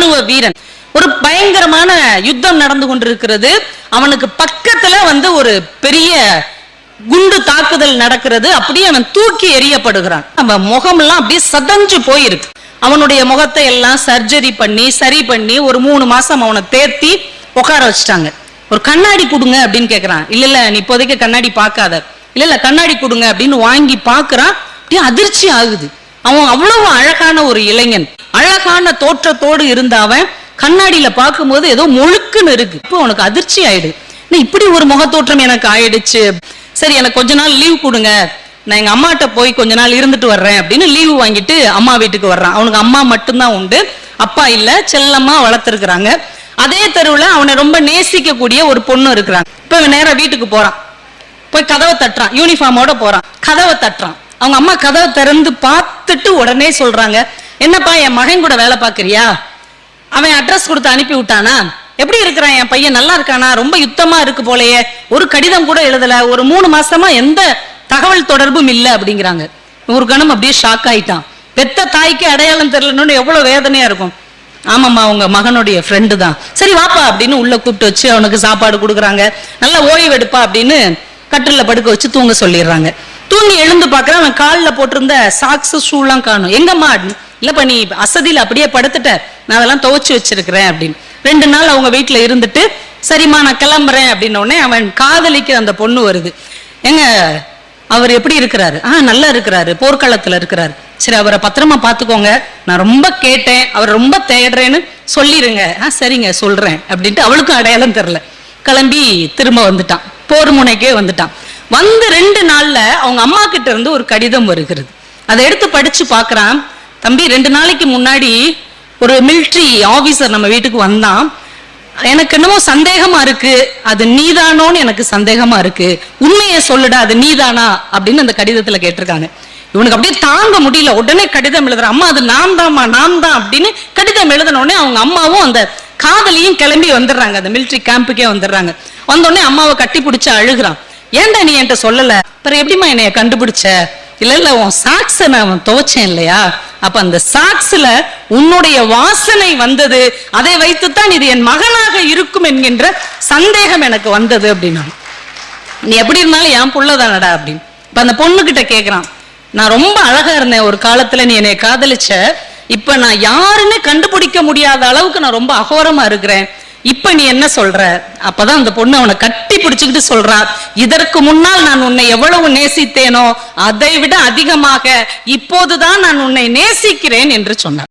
ராணுவ வீரன். ஒரு பயங்கரமான யுத்தம் நடந்து கொண்டிருக்கிறது. அவனுக்கு பக்கத்துல ஒரு பெரிய குண்டு தாக்குதல் நடக்கிறது. அப்படியே அவன் தூக்கி எறியப்படுகிறான். அவன் முகமெல்லாம் அப்படியே சதஞ்சு போயிருக்கு. அவனுடைய முகத்தை எல்லாம் சர்ஜரி பண்ணி சரி பண்ணி ஒரு 3 மாசம் அவனை தேர்த்தி உட்கார வச்சுட்டாங்க. ஒரு கண்ணாடி கொடுங்க அப்படின்னு கேட்கிறான். இல்ல நீ இப்போதைக்கு கண்ணாடி பார்க்காத. இல்ல கண்ணாடி கொடுங்க அப்படின்னு வாங்கி பாக்குறான். அப்படியே அதிர்ச்சி ஆகுது. அவன் அவ்வளவு அழகான ஒரு இளைஞன், அழகான தோற்றத்தோடு இருந்த அவன் கண்ணாடியில பார்க்கும்போது ஏதோ முழுக்குன்னு இருக்கு. இப்போ உனக்கு அதிர்ச்சி ஆயிடு. இப்படி ஒரு முகத்தோற்றம் எனக்கு ஆயிடுச்சு. சரி, எனக்கு கொஞ்ச நாள் லீவ் கொடுங்க, நான் எங்க அம்மாட்ட போய் கொஞ்ச நாள் இருந்துட்டு வர்றேன் அப்படின்னு லீவு வாங்கிட்டு அம்மா வீட்டுக்கு வர்றான். அவனுக்கு அம்மா மட்டும்தான் உண்டு, அப்பா இல்ல, செல்லம்மா வளர்த்துருக்குறாங்க. அதே தெருவுல அவனை ரொம்ப நேசிக்க கூடிய ஒரு பொண்ணு இருக்கிறாங்க. இப்ப இவன் நேரா வீட்டுக்கு போறான். போய் கதவை தட்டுறான். யூனிஃபார்மோட போறான். கதவை தட்டுறான். அவங்க அம்மா கதவை திறந்து பார்த்துட்டு உடனே சொல்றாங்க, என்னப்பா என் மகன் கூட வேலை பாக்குறியா? அவன் அட்ரஸ் கொடுத்து அனுப்பி விட்டானா? எப்படி இருக்கிறான் என் பையன்? நல்லா இருக்கானா? ரொம்ப யுத்தமா இருக்கு போலயே, ஒரு கடிதம் கூட எழுதல, ஒரு 3 மாசமா எந்த தகவல் தொடர்பும் இல்லை அப்படிங்கிறாங்க. ஒரு கணம் அப்படியே ஷாக் ஆயிட்டான். பெத்த தாய்க்கு அடையாளம் தெரியலன்னு எவ்வளவு வேதனையா இருக்கும். ஆமாம்மா, உங்க மகனுடைய ஃப்ரெண்டு தான். சரி வாப்பா அப்படின்னு உள்ள கூப்பிட்டு வச்சு அவனுக்கு சாப்பாடு கொடுக்குறாங்க. நல்லா ஓய்வு எடுப்பா அப்படின்னு கட்டில படுக்க வச்சு தூங்க சொல்லிடுறாங்க. தூங்கி எழுந்து பாக்குறான். அவன் காலில் போட்டிருந்த சாக்ஸ் ஷூலாம் காணும். எங்கம்மா? இல்லப்பா, நீ அசதியில் அப்படியே படுத்துட்ட, நான் அதெல்லாம் துவைச்சு வச்சிருக்கிறேன் அப்படின்னு. 2 நாள் அவங்க வீட்டுல இருந்துட்டு சரிம்மா நான் கிளம்புறேன் அப்படின்ன உடனே அவன் காதலிக்கிற அந்த பொண்ணு வருது. எங்க அவர் எப்படி இருக்கிறாரு? நல்லா இருக்கிறாரு, போர்க்களத்துல இருக்கிறாரு. சரி, அவரை பத்திரமா பாத்துக்கோங்க, நான் ரொம்ப கேட்டேன், அவர் ரொம்ப தேடுறேன்னு சொல்லிருங்க. சரிங்க சொல்றேன் அப்படின்ட்டு அவளுக்கும் அடையாளம் தெரியல. கிளம்பி திரும்ப வந்துட்டான். போர் முனைக்கே வந்துட்டான். 2 நாள்ல அவங்க அம்மா கிட்ட இருந்து ஒரு கடிதம் வருகிறது. அதை எடுத்து படிச்சு பாக்குறான். தம்பி, 2 நாளைக்கு முன்னாடி ஒரு மிலிட்ரி ஆபீசர் நம்ம வீட்டுக்கு வந்தான். எனக்கு என்னமோ சந்தேகமா இருக்கு, அது நீதானோன்னு எனக்கு சந்தேகமா இருக்கு, உண்மையை சொல்லுடா, அது நீதானா அப்படின்னு அந்த கடிதத்துல கேட்டிருக்காங்க. இவனுக்கு அப்படியே தாங்க முடியல. உடனே கடிதம் எழுதுற, அம்மா அது நான் தான் அப்படின்னு கடிதம் எழுதின உடனே அவங்க அம்மாவும் அந்த காதலியும் கிளம்பி வந்துடுறாங்க. அந்த மிலிட்ரி கேம்புக்கே வந்துடுறாங்க. வந்தோடனே அம்மாவை கட்டி பிடிச்சு அழுகுறான். ஏன்டா நீ என்கிட்ட சொல்லல? அப்புறம் எப்படிமா என்னைய கண்டுபிடிச்ச? இல்ல உன் சாக்ஸ நான் துவைச்சேன் இல்லையா, அப்ப அந்த சாக்ஸ்ல உன்னுடைய வாசனை வந்தது, அதை வைத்துத்தான் இது என் மகனாக இருக்கும் என்கின்ற சந்தேகம் எனக்கு வந்தது அப்படின்னா. நீ எப்படி இருந்தாலும் என் புள்ளதானடா அப்படின்னு. இப்ப அந்த பொண்ணு கிட்ட கேக்குறான், நான் ரொம்ப அழகா இருந்தேன் ஒரு காலத்துல, நீ என்னை காதலிச்ச, இப்ப நான் யாருன்னு கண்டுபிடிக்க முடியாத அளவுக்கு நான் ரொம்ப அகோரமா இருக்கிறேன், இப்ப நீ என்ன சொல்ற? அப்பதான் அந்த பொண்ணு அவனை கட்டி பிடிச்சுக்கிட்டு சொல்றா, இதற்கு முன்னால் நான் உன்னை எவ்வளவு நேசித்தேனோ அதை விட அதிகமாக இப்போதுதான் நான் உன்னை நேசிக்கிறேன் என்று சொன்னார்.